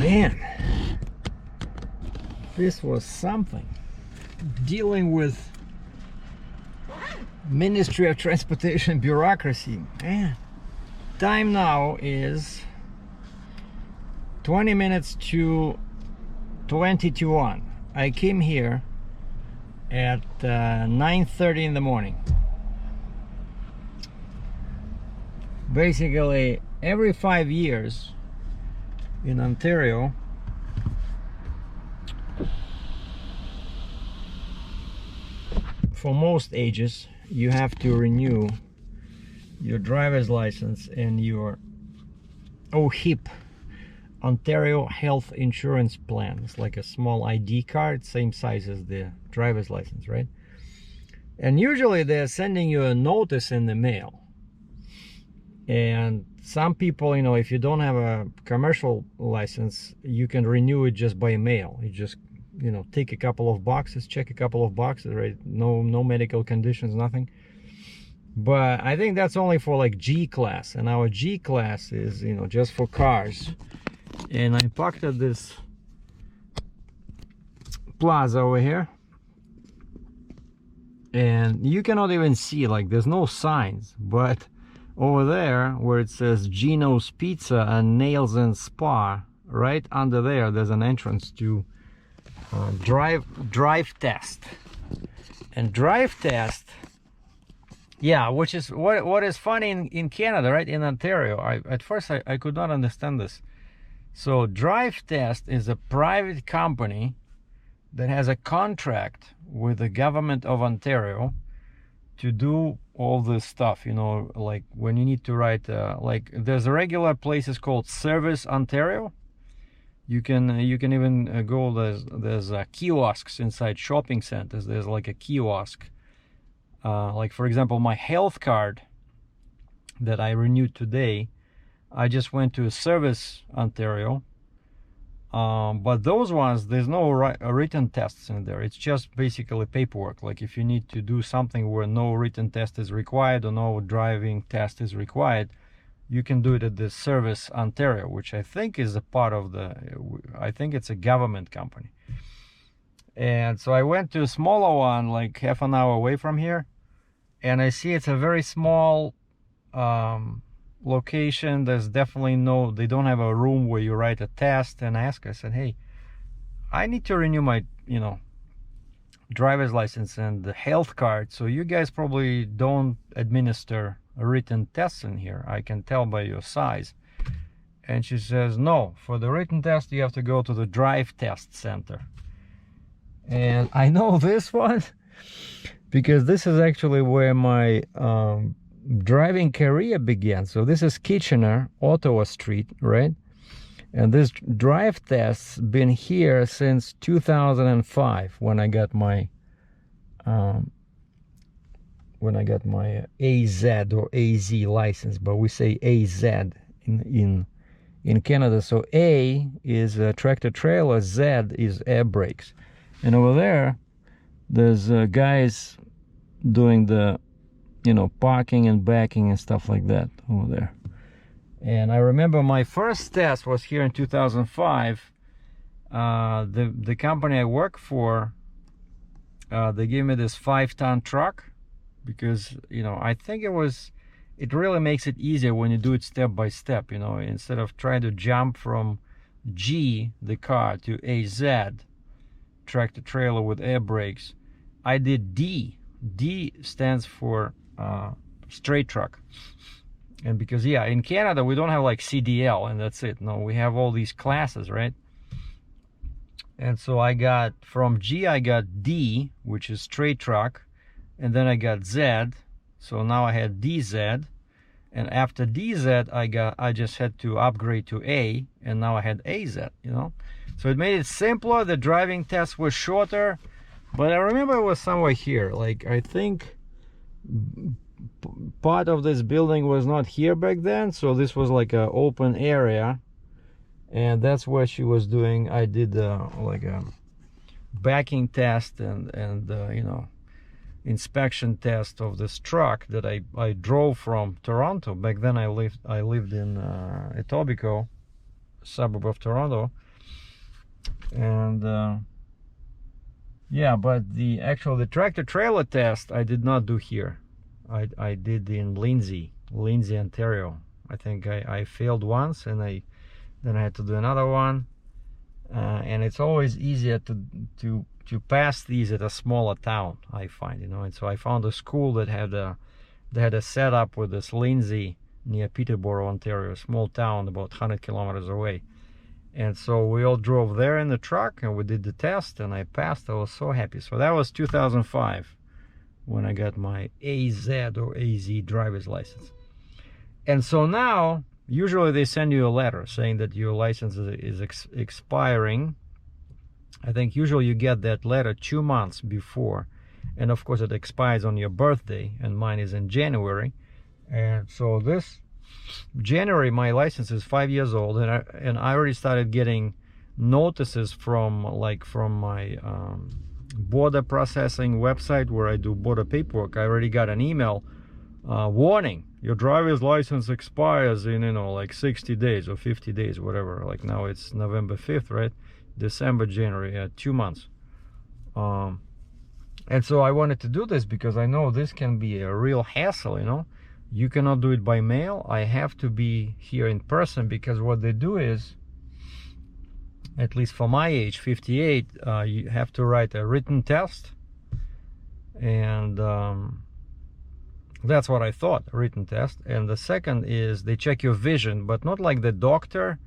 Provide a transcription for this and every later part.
Man, this was something. Dealing with Ministry of Transportation bureaucracy. Man, time now is 20 minutes to 20 to 1. I came here at 9:30 in the morning. Basically, every 5 years in Ontario, for most ages, you have to renew your driver's license and your OHIP, Ontario Health Insurance Plan. It's like a small ID card, same size as the driver's license, right? And usually they're sending you a notice in the mail. And some people, you know, if you don't have a commercial license, you can renew it just by mail. You just, you know, tick a couple of boxes, check a couple of boxes, right? No medical conditions, nothing. But I think that's only for like G class, and our G class is, you know, just for cars. And I parked at this plaza over here, and you cannot even see, like, there's no signs, but over there where it says Gino's Pizza and Nails and Spa, right under there, there's an entrance to DriveTest. And DriveTest, yeah, which is what is funny in Canada, right? In Ontario, at first I could not understand this. So DriveTest is a private company that has a contract with the government of Ontario to do all this stuff, you know, like when you need to write, like there's regular places called Service Ontario. You can even go, there's kiosks inside shopping centers. There's like a kiosk, like for example, my health card that I renewed today, I just went to Service Ontario, but those ones, there's no written tests in there. It's just basically paperwork. Like if you need to do something where no written test is required or no driving test is required, you can do it at the Service Ontario, which I think is a part of the, I think it's a government company. And so I went to a smaller one, like half an hour away from here, and I see it's a very small location. There's definitely no, they don't have a room where you write a test. And I said, hey, I need to renew my, you know, driver's license and the health card, so you guys probably don't administer written tests in here. I can tell by your size. And she says, no, for the written test you have to go to the DriveTest center. And I know this one because this is actually where my driving career began. So this is Kitchener, Ottawa Street, right? And this DriveTest's been here since 2005 when I got my AZ or AZ license, but we say AZ in Canada. So A is a tractor trailer, Z is air brakes. And over there, there's guys doing the, you know, parking and backing and stuff like that over there. And I remember my first test was here in 2005. The company I work for, they gave me this 5-ton truck because, you know, I think it really makes it easier when you do it step by step, you know, instead of trying to jump from G, the car, to AZ, tractor trailer with air brakes. I did D. D stands for straight truck. And because, yeah, in Canada we don't have like CDL and that's it. No, we have all these classes, right? And so I got, from G I got D, which is straight truck, and then I got Z, so now I had DZ, and after DZ I just had to upgrade to A, and now I had AZ, you know. So it made it simpler. The driving tests were shorter, but I remember it was somewhere here. Like, I think part of this building was not here back then, so this was like an open area, and that's where she was doing. I did like a backing test and you know, inspection test of this truck that I drove from Toronto. Back then I lived in Etobicoke, suburb of Toronto, And yeah, but the tractor trailer test I did not do here. I did in Lindsay, Ontario. I think I failed once, and then I had to do another one. And it's always easier to pass these at a smaller town, I find, And so I found a school that had a setup with this Lindsay near Peterborough, Ontario, a small town about 100 kilometers away. And so we all drove there in the truck, and we did the test, and I passed. I was so happy. So that was 2005 when I got my AZ or AZ driver's license. And so now, usually they send you a letter saying that your license is expiring. I think usually you get that letter 2 months before. And of course it expires on your birthday, and mine is in January. And so this January my license is 5 years old, and I already started getting notices from my border processing website where I do border paperwork. I already got an email warning, your driver's license expires in like 60 days or 50 days, whatever. Like now it's November 5th, right? December, January, 2 months. And so I wanted to do this because I know this can be a real hassle. You cannot do it by mail. I have to be here in person, because what they do is, at least for my age, 58, you have to write a written test. And that's what I thought, a written test. And the second is they check your vision, but not like the doctor.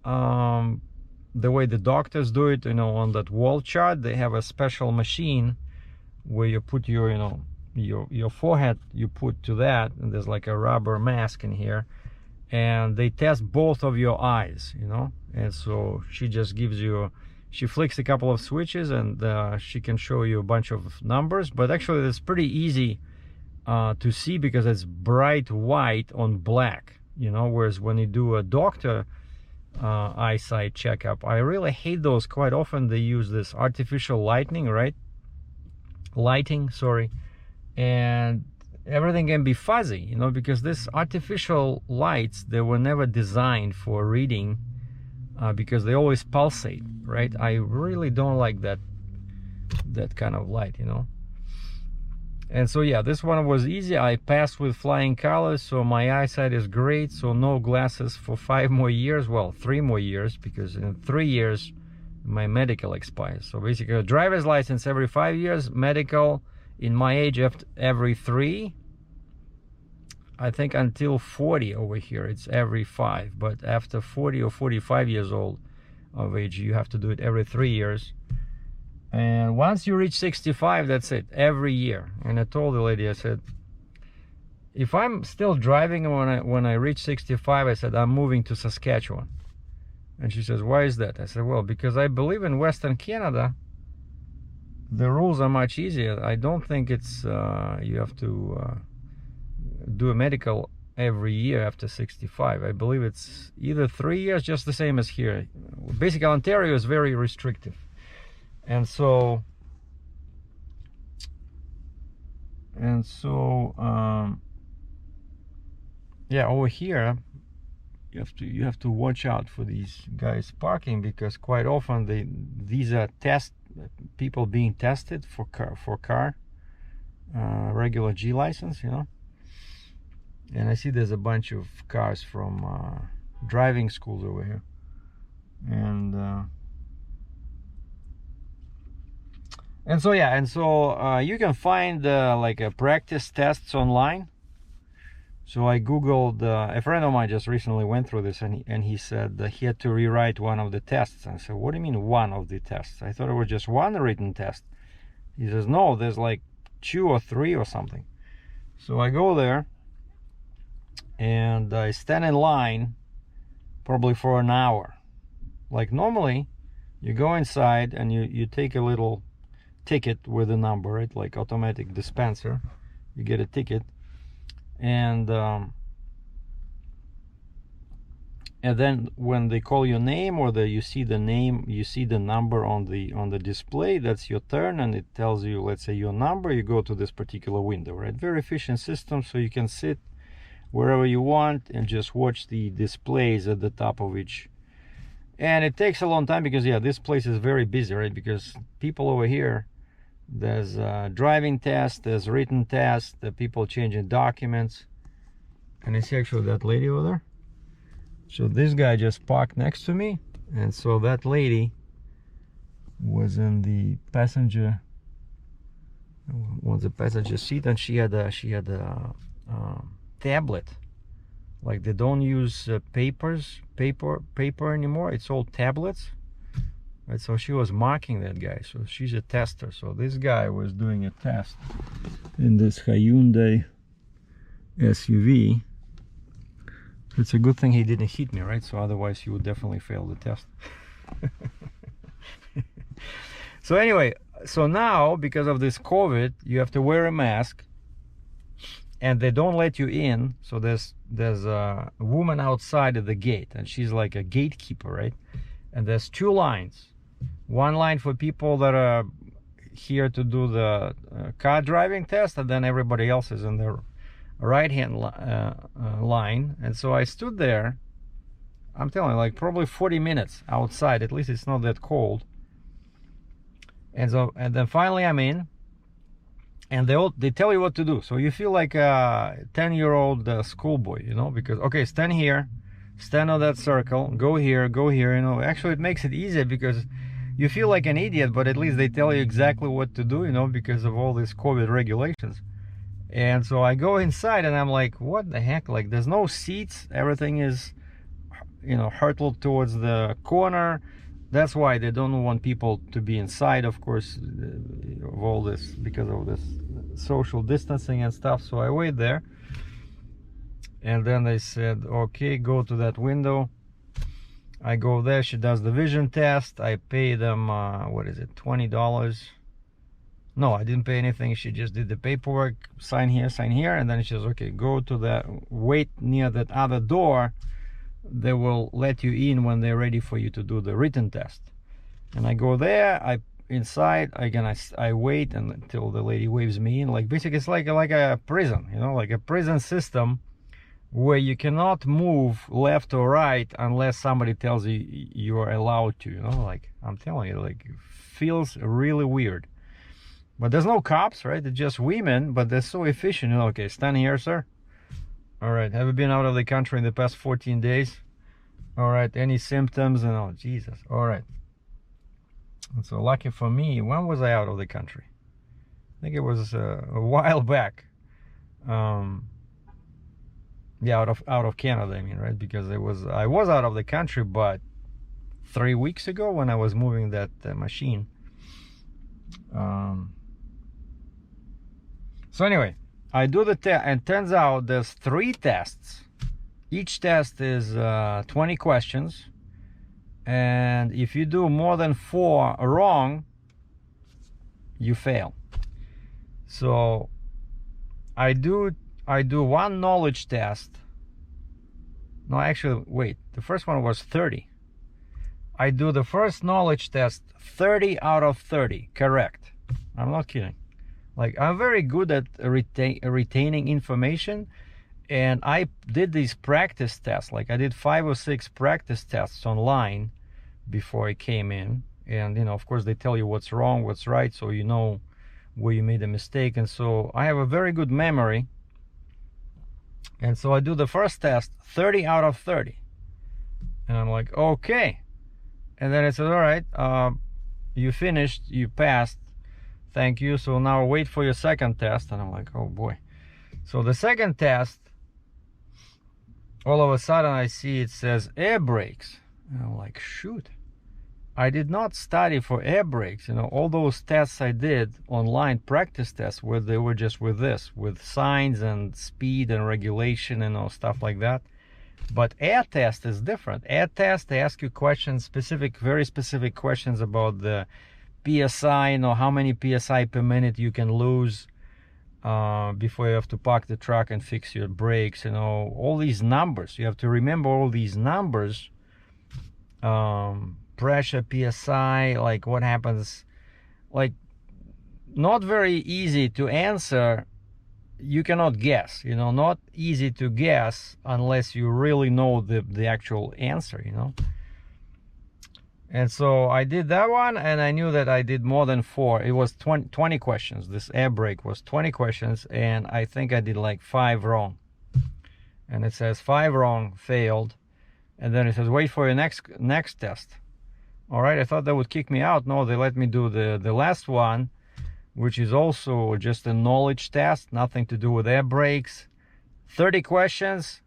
The way the doctors do it, on that wall chart, they have a special machine where you put your forehead, you put to that, and there's like a rubber mask in here, and they test both of your eyes, and so she just she flicks a couple of switches, and she can show you a bunch of numbers. But actually it's pretty easy to see, because it's bright white on black, whereas when you do a doctor eyesight checkup, I really hate those. Quite often they use this artificial lighting, and everything can be fuzzy, because this artificial lights, they were never designed for reading, because they always pulsate, right? I really don't like that kind of light, And so yeah, this one was easy. I passed with flying colors, so my eyesight is great. So no glasses for 5 more years. Well, 3 more years, because in 3 years my medical expires. So basically a driver's license every 5 years, medical in my age every 3. I think until 40 over here it's every 5, but after 40 or 45 years old of age, you have to do it every 3 years. And once you reach 65, that's it, every year. And I told the lady, I said, if I'm still driving when I reach 65, I said, I'm moving to Saskatchewan. And she says, why is that? I said, well, because I believe in Western Canada the rules are much easier. I don't think it's you have to do a medical every year after 65. I believe it's either 3 years, just the same as here. Basically Ontario is very restrictive. And so yeah, over here you have to watch out for these guys parking, because quite often these are people being tested for car regular G license, and I see there's a bunch of cars from driving schools over here, and so yeah, you can find like a practice tests online. So I googled, a friend of mine just recently went through this, and he said that he had to rewrite one of the tests. And I said, what do you mean one of the tests? I thought it was just one written test. He says, no, there's like 2 or 3 or something. So I go there and I stand in line probably for an hour. Like normally you go inside and you take a little ticket with a number, right? Like automatic dispenser, you get a ticket. And then when they call your name, or you see the name, you see the number on the display, that's your turn, and it tells you, let's say, your number. You go to this particular window, right? Very efficient system, so you can sit wherever you want and just watch the displays at the top of each And it takes a long time because, yeah, this place is very busy, right? Because people over here, there's driving test, there's written test, the people changing documents. And I see actually that lady over there. So this guy just parked next to me, and so that lady was in the passenger seat, and she had a tablet. Like, they don't use paper anymore. It's all tablets. Right, so she was mocking that guy. So she's a tester. So this guy was doing a test in this Hyundai SUV. It's a good thing he didn't hit me, right? So otherwise he would definitely fail the test. So anyway, so now because of this COVID, you have to wear a mask, and they don't let you in. So there's a woman outside of the gate, and she's like a gatekeeper, right? And there's two lines. One line for people that are here to do the car driving test, and then everybody else is in the right hand line. And so I stood there, I'm telling you, like probably 40 minutes outside. At least it's not that cold. And then finally I'm in, and they tell you what to do. So you feel like a 10-year-old schoolboy, you know, because, okay, stand here, stand on that circle, go here, you know. Actually, it makes it easier because you feel like an idiot, but at least they tell you exactly what to do, you know, because of all these COVID regulations. And so I go inside, and I'm like, what the heck? Like, there's no seats. Everything is, you know, hurtled towards the corner. That's why they don't want people to be inside, of course, of all this, because of this social distancing and stuff. So I wait there, and then they said, okay, go to that window. I go there. She does the vision test. I pay them what is it, $20? No, I didn't pay anything. She just did the paperwork, sign here, and then she says, okay, go to the, wait near that other door. They will let you in when they're ready for you to do the written test. And I go there, I wait until the lady waves me in. Like, basically it's like a prison, you know, like a prison system where you cannot move left or right unless somebody tells you you are allowed to, you know. Like, I'm telling you, like, it feels really weird. But there's no cops, right? It's just women, but they're so efficient. You know, okay, stand here, sir. All right, have you been out of the country in the past 14 days? All right, any symptoms? And oh, Jesus. All right. And so lucky for me, when was I out of the country? I think it was a while back. Yeah, out of Canada, I mean, right? Because I was out of the country, but 3 weeks ago when I was moving that machine. So anyway, I do the test, and turns out there's 3 tests. Each test is 20 questions, and if you do more than 4 wrong, you fail. So I do one knowledge test. No, actually, wait, the first one was 30. I do the first knowledge test 30 out of 30 correct. I'm not kidding. Like, I'm very good at retaining information, and I did these practice tests. Like, I did 5 or 6 practice tests online before I came in, and, you know, of course they tell you what's wrong, what's right, so you know where you made a mistake. And so I have a very good memory, and so I do the first test 30 out of 30, and I'm like, okay. And then it says, all right, you finished, you passed, thank you, so now wait for your second test. And I'm like, oh boy. So the second test, all of a sudden I see it says air brakes, and I'm like, shoot, I did not study for air brakes. You know, all those tests I did online, practice tests, where they were just with this, with signs and speed and regulation and all stuff like that. But air test is different. Air test, they ask you questions, very specific questions about the PSI, you know, how many PSI per minute you can lose before you have to park the truck and fix your brakes, you know, all these numbers. You have to remember all these numbers, pressure, PSI, like what happens, like not very easy to answer. You cannot guess, you know, not easy to guess unless you really know the actual answer, you know. And so I did that one, and I knew that I did more than 4. It was 20 questions. This air brake was 20 questions, and I think I did like 5 wrong. And it says 5 wrong, failed. And then it says, wait for your next test. All right, I thought that would kick me out. No, they let me do the last one, which is also just a knowledge test, nothing to do with air brakes. 30 questions,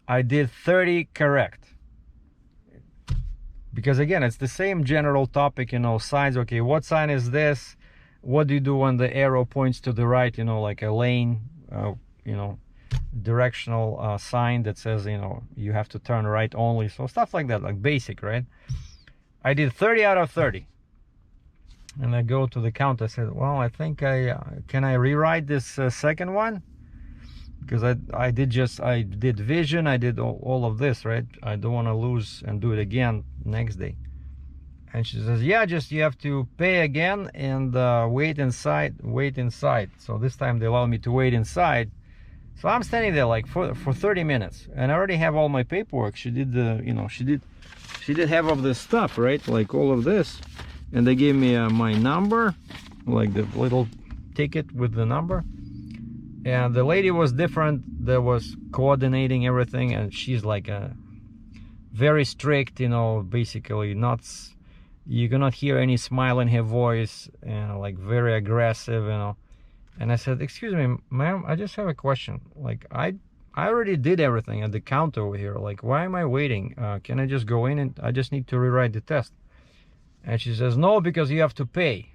I did 30 correct. Because again, it's the same general topic, you know, signs. Okay, what sign is this? What do you do when the arrow points to the right? You know, like a lane, you know, directional sign that says, you know, you have to turn right only. So stuff like that, like basic, right? I did 30 out of 30. And I go to the count. I said, well, I think can I rewrite this second one? Because I did vision, I did all of this, right? I don't want to lose and do it again next day. And she says, yeah, just you have to pay again and wait inside. So this time they allow me to wait inside. So I'm standing there like for 30 minutes, and I already have all my paperwork. She did you know, she did have all this stuff, right? Like all of this. And they gave me my number, like the little ticket with the number. And the lady was different, that was coordinating everything, and she's like very strict, you know, basically not, you cannot hear any smile in her voice, and like very aggressive, you know. And I said, excuse me, ma'am, I just have a question. Like, I already did everything at the counter over here. Like, why am I waiting? Can I just go in and I just need to rewrite the test? And she says, no, because you have to pay.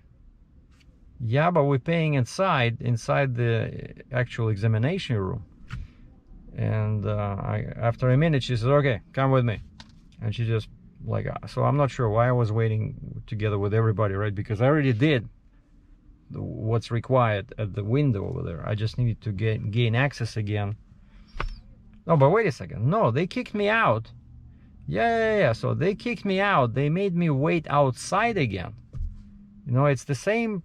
Yeah, but we're paying inside the actual examination room. And after a minute, she says, okay, come with me. And she just like, so I'm not sure why I was waiting together with everybody, right? Because I already did what's required at the window over there. I just needed to gain access again. No, but wait a second. No, they kicked me out. Yeah. So they kicked me out. They made me wait outside again. You know, it's the same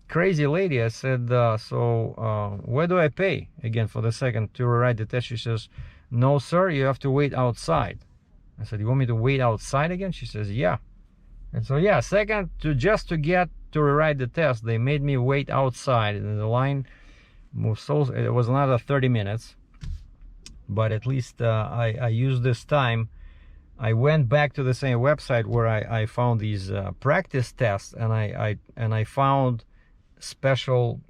crazy lady. I said, where do I pay again for the second to rewrite the test? She says, no, sir, you have to wait outside. I said, you want me to wait outside again? She says, yeah. And so, yeah, second, just to get to rewrite the test, they made me wait outside, and the line moved. So it was another 30 minutes. But at least I used this time. I went back to the same website where I found these practice tests, and I found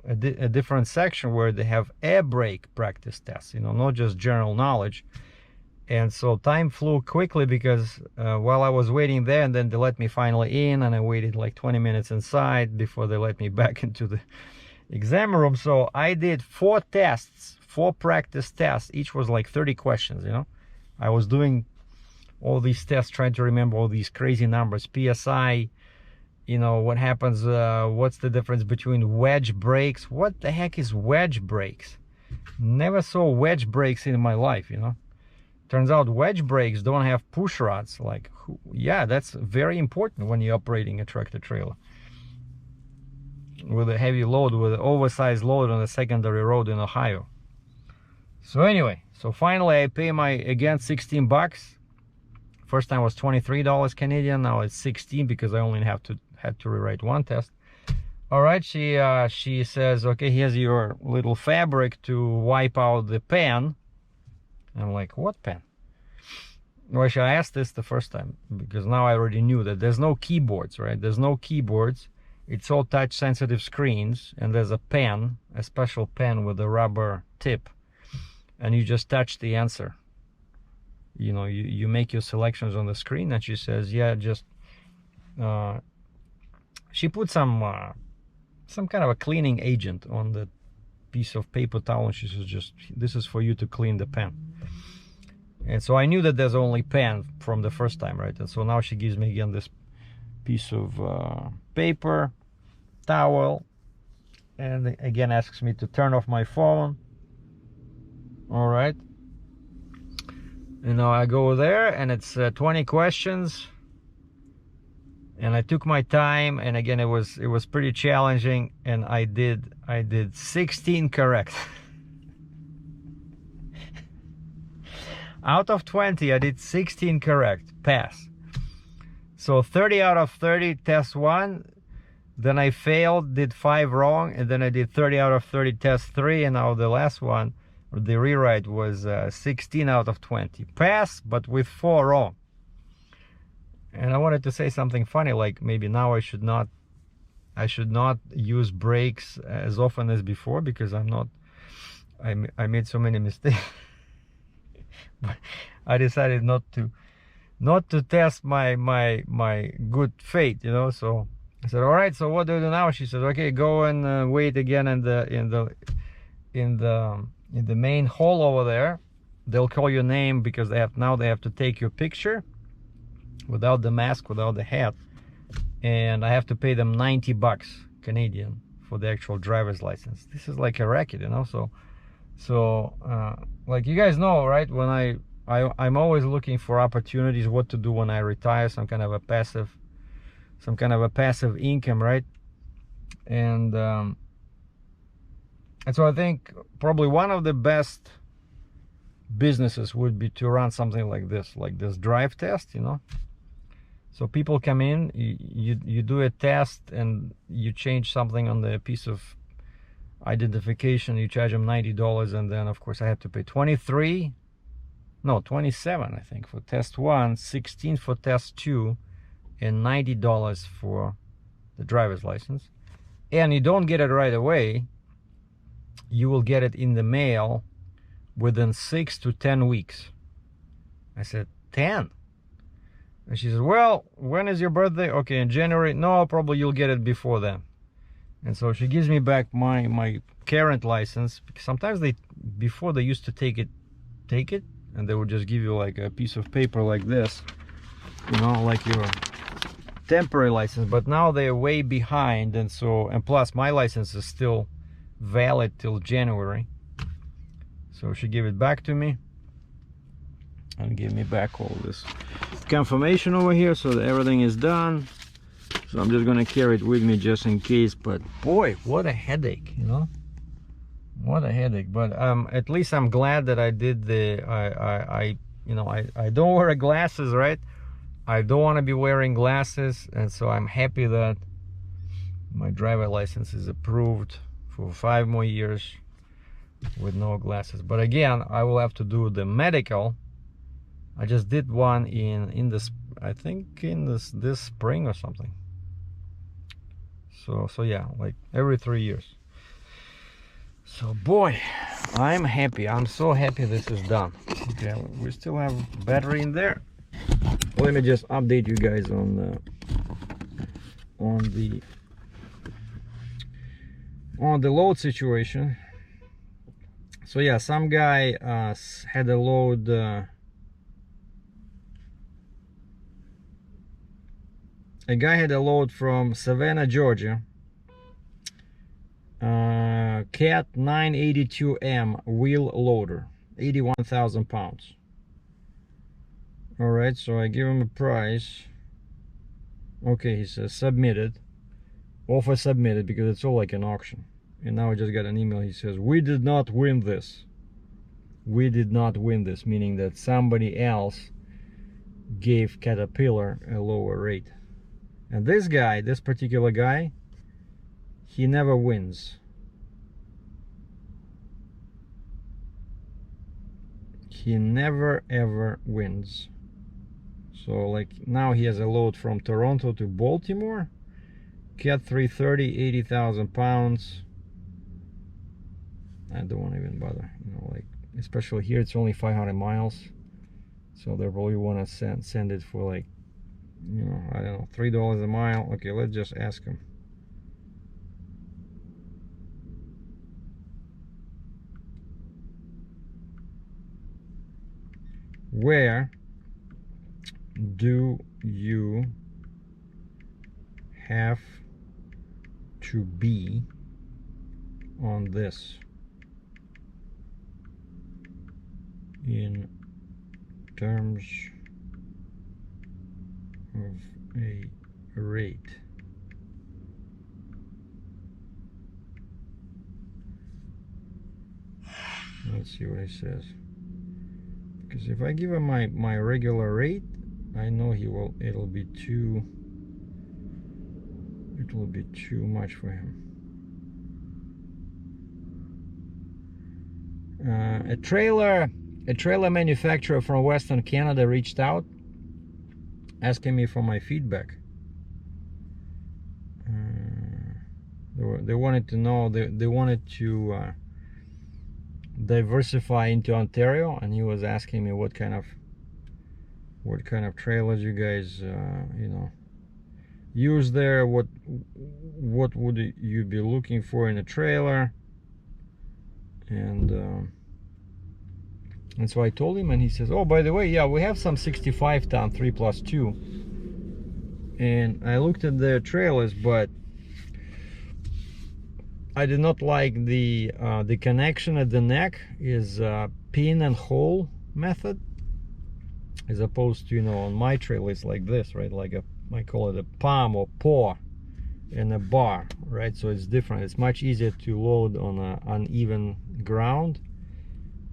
a different section where they have air brake practice tests, you know, not just general knowledge. And so time flew quickly, because while I was waiting there, and then they let me finally in, and I waited like 20 minutes inside before they let me back into the exam room. So I did 4 tests, 4 practice tests. Each was like 30 questions, you know. I was doing all these tests, trying to remember all these crazy numbers, PSI, you know, what happens, what's the difference between wedge brakes? What the heck is wedge brakes? Never saw wedge brakes in my life, you know. Turns out wedge brakes don't have push rods. Like, yeah, that's very important when you're operating a tractor trailer with a heavy load, with an oversized load on a secondary road in Ohio. So anyway, so finally I pay again 16 bucks. First time was $23 Canadian, now it's 16 because I only had to rewrite 1 test. All right, she says, okay, here's your little fabric to wipe out the pen. I'm like, what pen? Well, I asked this the first time, because now I already knew that there's no keyboards, right? There's no keyboards. It's all touch sensitive screens, and there's a pen, a special pen with a rubber tip, and you just touch the answer. You know, you make your selections on the screen, and she says, yeah, just she put some kind of a cleaning agent on the piece of paper towel, and she says, just, this is for you to clean the pen. And so I knew that there's only pen from the first time, right? And so now she gives me again this piece of paper towel, and again asks me to turn off my phone. All right, and now I go there, and it's 20 questions, and I took my time, and again it was pretty challenging, and I did 16 correct. Out of 20 I did 16 correct, pass. So 30 out of 30, test 1. Then I failed, did 5 wrong, and then I did 30 out of 30, test 3, and now the last one, or the rewrite, was 16 out of 20. Pass, but with 4 wrong. And I wanted to say something funny, like maybe now I should not use brakes as often as before, because I made so many mistakes. But I decided not to test my good faith, you know. So I said, all right, so what do you do now? She said, okay, go and wait again in the main hall over there. They'll call your name, because they have to take your picture without the mask, without the hat, and I have to pay them 90 bucks Canadian for the actual driver's license. This is like a racket, you know. So like you guys know, right, when I'm always looking for opportunities, what to do when I retire, some kind of a passive income, right? And so I think probably one of the best businesses would be to run something like this DriveTest, you know. So people come in, you do a test, and you change something on the piece of identification, you charge them $90, and then of course I have to pay 27, I think, for test 1, 16 for test 2, and $90 for the driver's license. And you don't get it right away. You will get it in the mail within 6 to 10 weeks. I said, 10? And she says, well, when is your birthday? Okay, in January. No, probably you'll get it before then. And so she gives me back my current license, because sometimes before they used to take it, and they would just give you like a piece of paper like this, you know, like your temporary license. But now they're way behind, and plus my license is still valid till January. So she gave it back to me and gave me back all this confirmation over here, so that everything is done. So I'm just gonna carry it with me just in case. But boy, what a headache, you know, what a headache. But at least I'm glad that I did I don't wear glasses, right? I don't want to be wearing glasses, and so I'm happy that my driver license is approved for 5 more years with no glasses. But again, I will have to do the medical. I just did one in this, I think in this spring or something. So yeah, like every 3 years. So boy, I'm happy. I'm so happy this is done. Okay, we still have battery in there. Let me just update you guys on the load situation. So yeah, some guy had a load a guy had a load from Savannah, Georgia, Cat 982M wheel loader, 81,000 pounds. All right, so I give him a price. Okay, he says submitted, offer submitted, because it's all like an auction. And now I just got an email. He says, we did not win this. We did not win this, meaning that somebody else gave Caterpillar a lower rate. And this guy, this particular guy, he never wins. He never ever wins. So like now he has a load from Toronto to Baltimore, Cat 330, 80,000 pounds. I don't want to even bother, you know, like, especially here it's only 500 miles, so they probably want to send it for like, you know, I don't know, $3 a mile. Okay, let's just ask him. Where do you have to be on this in terms of a rate? Let's see what he says. Because if I give him my regular rate, I know it'll be too much for him. A trailer manufacturer from Western Canada reached out asking me for my feedback. They wanted to know, they wanted to diversify into Ontario, and he was asking me what kind of trailers you guys you know, use there, what would you be looking for in a trailer, and so I told him, and he says, oh, by the way, yeah, we have some 65-ton 3+2, and I looked at their trailers, but I did not like the connection at the neck is pin and hole method, as opposed to, you know, on my trailer it's like this, right? Like I call it a palm or paw and a bar, right? So it's different. It's much easier to load on an uneven ground,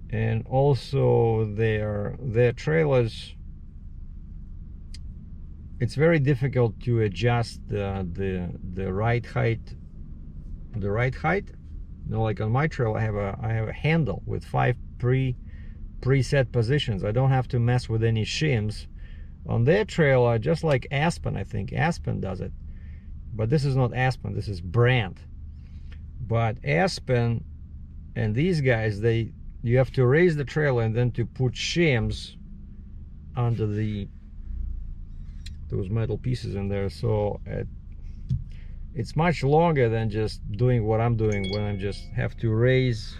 and also their trailers, it's very difficult to adjust the right height. You know, like on my trail I have a handle with 5 preset positions. I don't have to mess with any shims. On their trailer, just like Aspen, I think Aspen does it, but this is not Aspen, this is Brand. But Aspen and these guys, you have to raise the trailer and then to put shims under those metal pieces in there, so it's much longer than just doing what I'm doing, when I just have to raise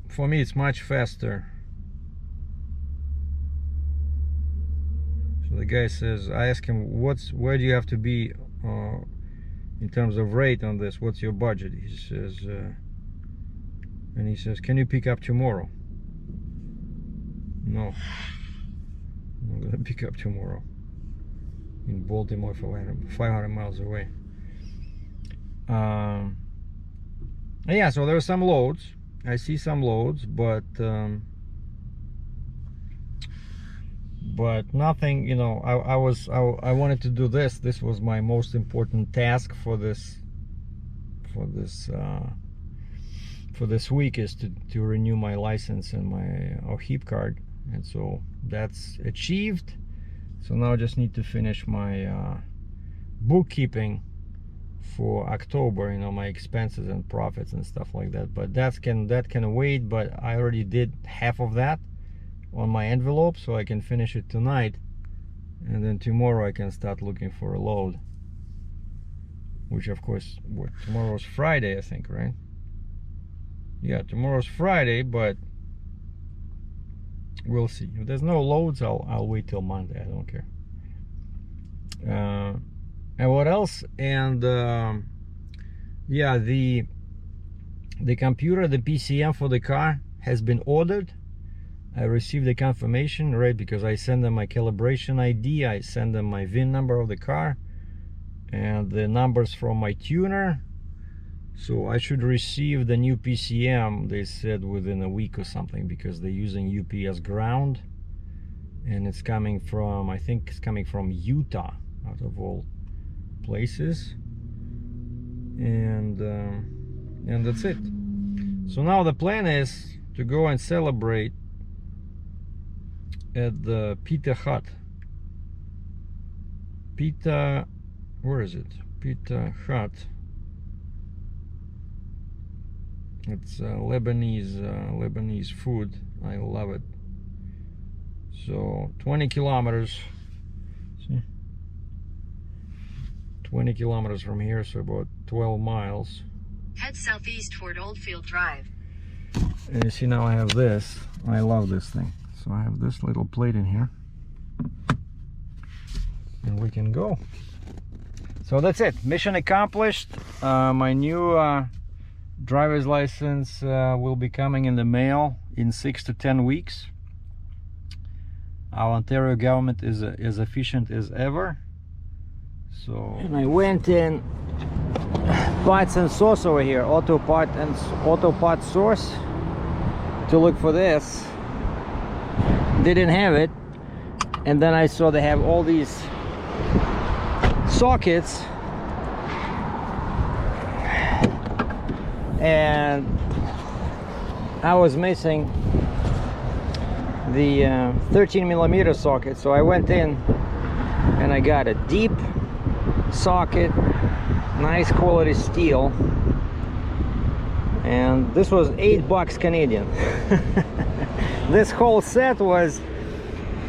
for me it's much faster. So the guy says, I ask him, where do you have to be in terms of rate on this, what's your budget? He says, and he says, can you pick up tomorrow? No, I'm gonna pick up tomorrow in Baltimore, for 500 miles away. Yeah, so there are some loads. I see some loads, but nothing, you know. I wanted to do this. This was my most important task for this week, is to renew my license and my OHIP card, and so that's achieved. So now I just need to finish my bookkeeping for October, you know, my expenses and profits and stuff like that. But that can wait. But I already did half of that on my envelope, so I can finish it tonight, and then tomorrow I can start looking for a load. Which, of course, tomorrow's Friday, I think, right? Yeah, tomorrow's Friday, but we'll see. If there's no loads, I'll wait till Monday. I don't care. And what else? And yeah, the computer, the PCM for the car has been ordered. I received the confirmation, right? Because I send them my calibration ID, I send them my VIN number of the car, and the numbers from my tuner. So I should receive the new PCM, they said, within a week or something, because they're using UPS ground, and it's coming from, I think it's coming from Utah, out of all places. And that's it. So now the plan is to go and celebrate at the Pita Hut. Pita, where is it? Pita Hut. It's Lebanese food. I love it. So 20 kilometers. See? 20 kilometers from here, so about 12 miles. Head southeast toward Oldfield Drive. And you see, now I have this. I love this thing. So I have this little plate in here, and we can go. So that's it. Mission accomplished. My new driver's license will be coming in the mail in 6 to 10 weeks. Our Ontario government is as efficient as ever. So, and I went in parts and source over here, auto part source, to look for this. Didn't have it, and then I saw they have all these sockets, and I was missing the 13mm socket, so I went in and I got a deep socket, nice quality steel, and this was $8 Canadian. This whole set was,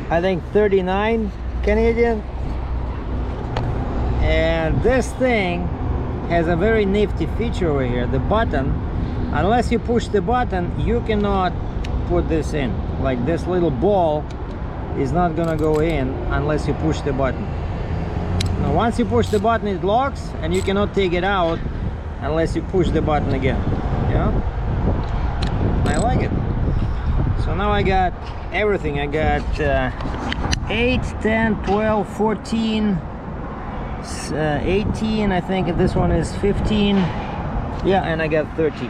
I think, 39 Canadian. And this thing has a very nifty feature over here. The button, unless you push the button, you cannot put this in. Like, this little ball is not gonna go in unless you push the button. Now once you push the button, it locks, and you cannot take it out unless you push the button again. Yeah, I like it. So now I got everything. I got 8, 10, 12, 14, 18, I think this one is 15. Yeah, and I got 13.